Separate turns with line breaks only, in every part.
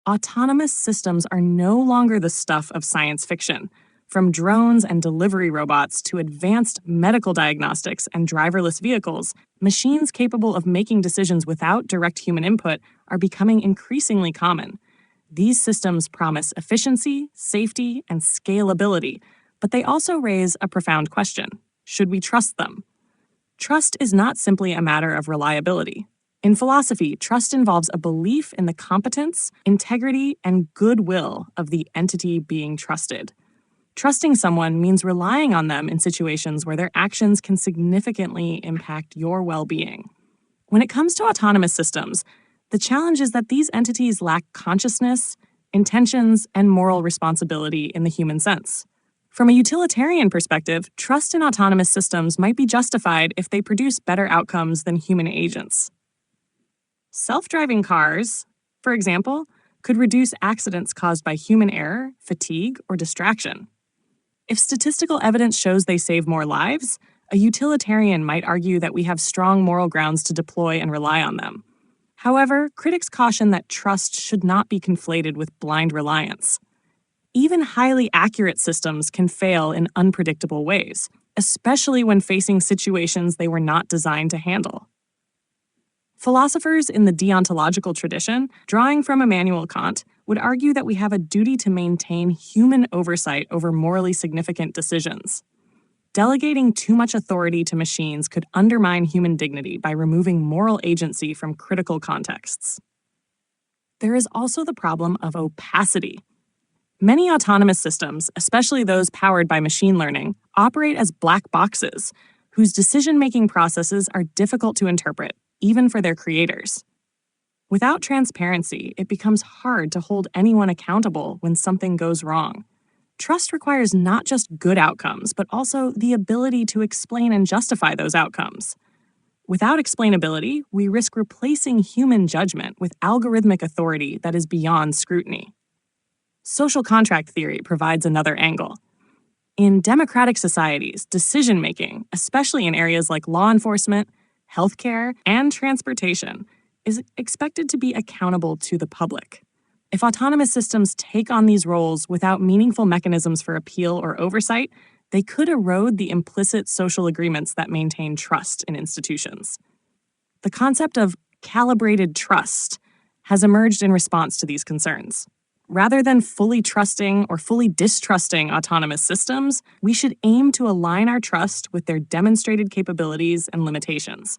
Autonomous systems are no longer the stuff of science fiction. From drones and delivery robots to advanced medical diagnostics and driverless vehicles, machines capable of making decisions without direct human input are becoming increasingly common. These systems promise efficiency, safety, and scalability, but they also raise a profound question. Should we trust them? Trust is not simply a matter of reliability. In philosophy, trust involves a belief in the competence, integrity, and goodwill of the entity being trusted. Trusting someone means relying on them in situations where their actions can significantly impact your well-being. When it comes to autonomous systems, the challenge is that these entities lack consciousness, intentions, and moral responsibility in the human sense. From a utilitarian perspective, trust in autonomous systems might be justified if they produce better outcomes than human agents. Self-driving cars, for example, could reduce accidents caused by human error, fatigue, or distraction. If statistical evidence shows they save more lives, a utilitarian might argue that we have strong moral grounds to deploy and rely on them. However, critics caution that trust should not be conflated with blind reliance. Even highly accurate systems can fail in unpredictable ways, especially when facing situations they were not designed to handle. Philosophers in the deontological tradition, drawing from Immanuel Kant, would argue that we have a duty to maintain human oversight over morally significant decisions. Delegating too much authority to machines could undermine human dignity by removing moral agency from critical contexts. There is also the problem of opacity. Many autonomous systems, especially those powered by machine learning, operate as black boxes, whose decision-making processes are difficult to interpret, even for their creators. Without transparency, it becomes hard to hold anyone accountable when something goes wrong. Trust requires not just good outcomes, but also the ability to explain and justify those outcomes. Without explainability, we risk replacing human judgment with algorithmic authority that is beyond scrutiny. Social contract theory provides another angle. In democratic societies, decision-making, especially in areas like law enforcement, healthcare, and transportation, is expected to be accountable to the public. If autonomous systems take on these roles without meaningful mechanisms for appeal or oversight, they could erode the implicit social agreements that maintain trust in institutions. The concept of calibrated trust has emerged in response to these concerns. Rather than fully trusting or fully distrusting autonomous systems, we should aim to align our trust with their demonstrated capabilities and limitations.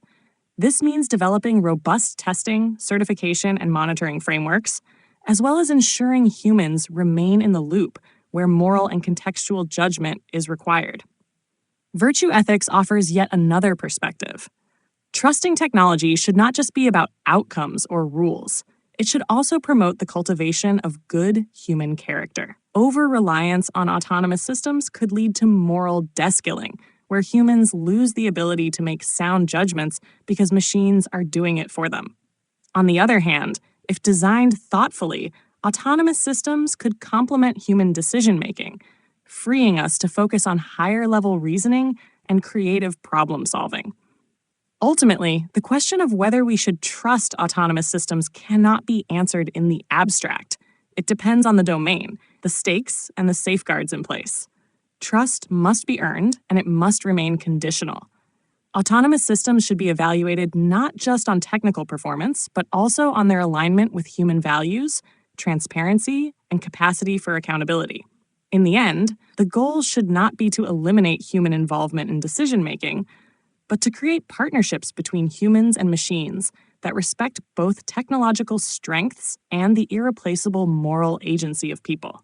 This means developing robust testing, certification, and monitoring frameworks, as well as ensuring humans remain in the loop where moral and contextual judgment is required. Virtue ethics offers yet another perspective. Trusting technology should not just be about outcomes or rules. It should also promote the cultivation of good human character. Over-reliance on autonomous systems could lead to moral deskilling, where humans lose the ability to make sound judgments because machines are doing it for them. On the other hand, if designed thoughtfully, autonomous systems could complement human decision-making, freeing us to focus on higher-level reasoning and creative problem-solving. Ultimately, the question of whether we should trust autonomous systems cannot be answered in the abstract. It depends on the domain, the stakes, and the safeguards in place. Trust must be earned, and it must remain conditional. Autonomous systems should be evaluated not just on technical performance, but also on their alignment with human values, transparency, and capacity for accountability. In the end, the goal should not be to eliminate human involvement in decision-making, but to create partnerships between humans and machines that respect both technological strengths and the irreplaceable moral agency of people.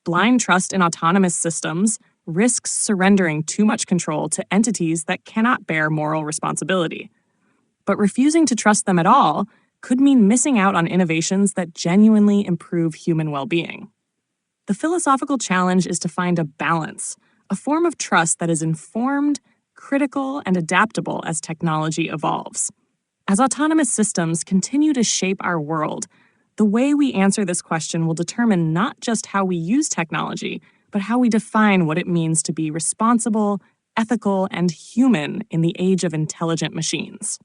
Blind trust in autonomous systems risks surrendering too much control to entities that cannot bear moral responsibility. But refusing to trust them at all could mean missing out on innovations that genuinely improve human well-being. The philosophical challenge is to find a balance, a form of trust that is informed, critical, and adaptable as technology evolves. As autonomous systems continue to shape our world, the way we answer this question will determine not just how we use technology, but how we define what it means to be responsible, ethical, and human in the age of intelligent machines.